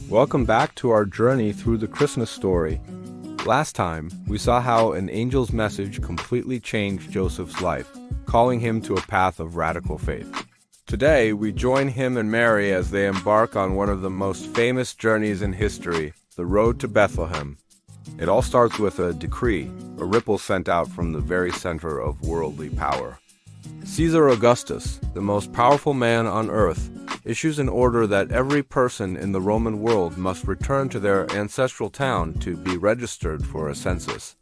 Welcome back to our journey through the Christmas story. Last time, we saw how an angel's message completely changed Joseph's life, calling him to a path of radical faith. Today, we join him and Mary as they embark on one of the most famous journeys in history, the road to Bethlehem. It all starts with a decree, a ripple sent out from the very center of worldly power. Caesar Augustus, the most powerful man on earth, issues an order that every person in the Roman world must return to their ancestral town to be registered for a census.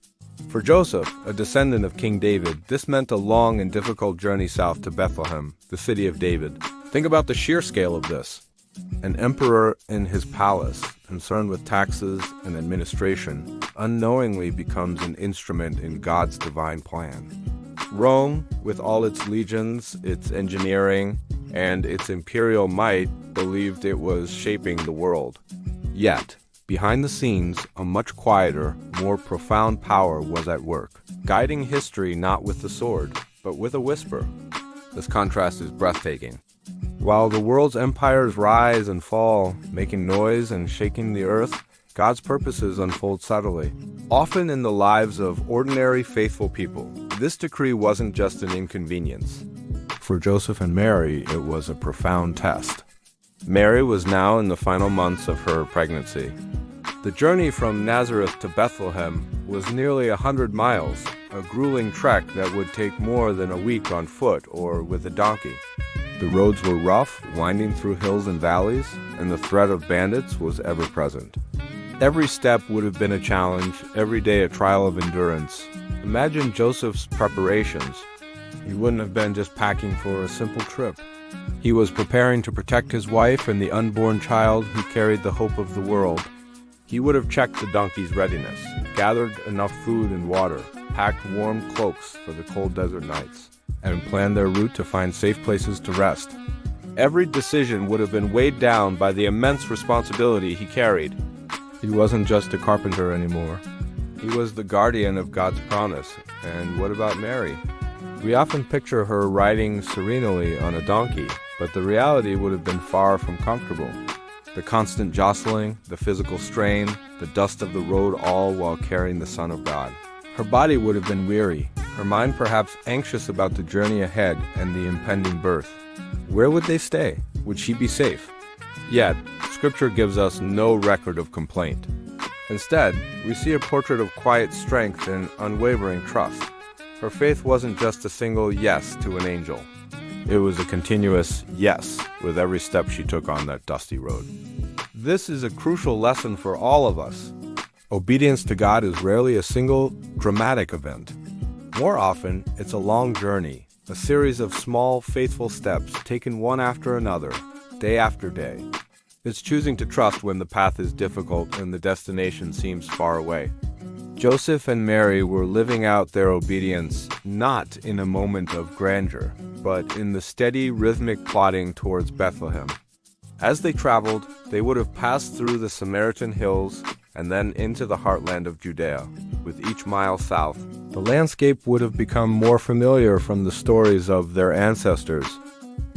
For Joseph, a descendant of King David, this meant a long and difficult journey south to Bethlehem, the city of David. Think about the sheer scale of this. An emperor in his palace, concerned with taxes and administration, unknowingly becomes an instrument in God's divine plan. Rome, with all its legions, its engineering, and its imperial might, believed it was shaping the world. Yet, behind the scenes, a much quieter, more profound power was at work, guiding history not with the sword, but with a whisper. This contrast is breathtaking. While the world's empires rise and fall, making noise and shaking the earth, God's purposes unfold subtly, often in the lives of ordinary, faithful people. This decree wasn't just an inconvenience. For Joseph and Mary, it was a profound test. Mary was now in the final months of her pregnancy. The journey from Nazareth to Bethlehem was nearly 100 miles, a grueling trek that would take more than a week on foot or with a donkey. The roads were rough, winding through hills and valleys, and the threat of bandits was ever present. Every step would have been a challenge, every day a trial of endurance. Imagine Joseph's preparations. He wouldn't have been just packing for a simple trip. He was preparing to protect his wife and the unborn child who carried the hope of the world. He would have checked the donkey's readiness, gathered enough food and water, packed warm cloaks for the cold desert nights, and planned their route to find safe places to rest. Every decision would have been weighed down by the immense responsibility he carried. He wasn't just a carpenter anymore. He was the guardian of God's promise. And what about Mary? We often picture her riding serenely on a donkey, but the reality would have been far from comfortable. The constant jostling, the physical strain, the dust of the road, all while carrying the Son of God. Her body would have been weary, her mind perhaps anxious about the journey ahead and the impending birth. Where would they stay? Would she be safe? Yet, Scripture gives us no record of complaint. Instead, we see a portrait of quiet strength and unwavering trust. Her faith wasn't just a single yes to an angel. It was a continuous yes with every step she took on that dusty road. This is a crucial lesson for all of us. Obedience to God is rarely a single dramatic event. More often, it's a long journey, a series of small, faithful steps taken one after another, day after day. It's choosing to trust when the path is difficult and the destination seems far away. Joseph and Mary were living out their obedience not in a moment of grandeur, but in the steady, rhythmic plodding towards Bethlehem. As they traveled, they would have passed through the Samaritan hills and then into the heartland of Judea. With each mile south, the landscape would have become more familiar from the stories of their ancestors.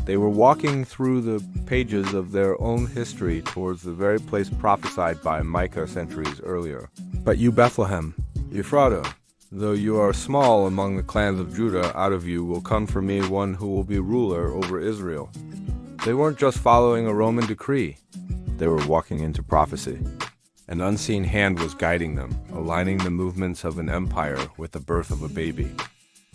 They were walking through the pages of their own history towards the very place prophesied by Micah centuries earlier. But you, Bethlehem, Ephrathah, though you are small among the clans of Judah, out of you will come for me one who will be ruler over Israel. They weren't just following a Roman decree. They were walking into prophecy. An unseen hand was guiding them, aligning the movements of an empire with the birth of a baby.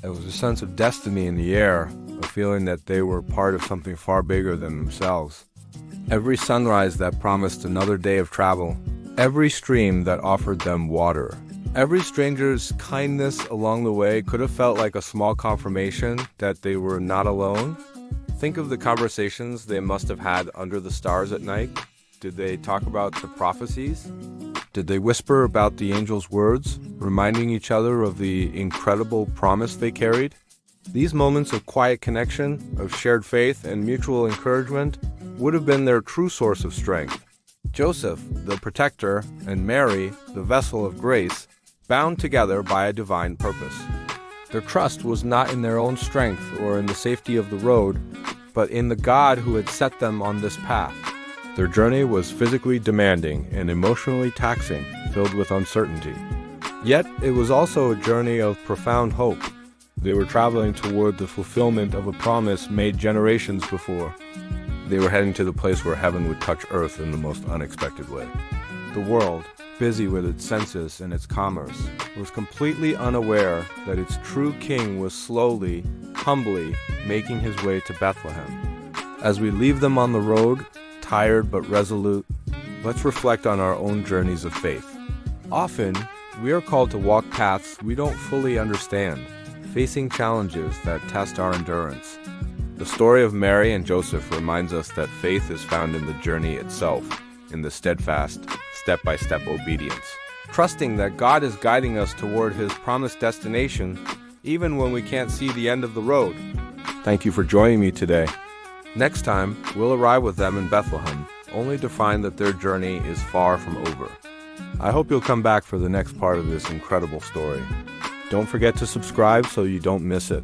There was a sense of destiny in the air, a feeling that they were part of something far bigger than themselves. Every sunrise that promised another day of travel, every stream that offered them water, every stranger's kindness along the way could have felt like a small confirmation that they were not alone. Think of the conversations they must have had under the stars at night. Did they talk about the prophecies? Did they whisper about the angel's words, reminding each other of the incredible promise they carried? These moments of quiet connection, of shared faith and mutual encouragement would have been their true source of strength. Joseph, the protector, and Mary, the vessel of grace, bound together by a divine purpose. Their trust was not in their own strength or in the safety of the road, but in the God who had set them on this path. Their journey was physically demanding and emotionally taxing, filled with uncertainty. Yet, it was also a journey of profound hope. They were traveling toward the fulfillment of a promise made generations before. They were heading to the place where heaven would touch earth in the most unexpected way. The world, busy with its census and its commerce, was completely unaware that its true king was slowly, humbly making his way to Bethlehem. As we leave them on the road, tired but resolute, let's reflect on our own journeys of faith. Often, we are called to walk paths we don't fully understand, facing challenges that test our endurance. The story of Mary and Joseph reminds us that faith is found in the journey itself, in the steadfast, step-by-step obedience, trusting that God is guiding us toward His promised destination, even when we can't see the end of the road. Thank you for joining me today. Next time, we'll arrive with them in Bethlehem, only to find that their journey is far from over. I hope you'll come back for the next part of this incredible story. Don't forget to subscribe so you don't miss it.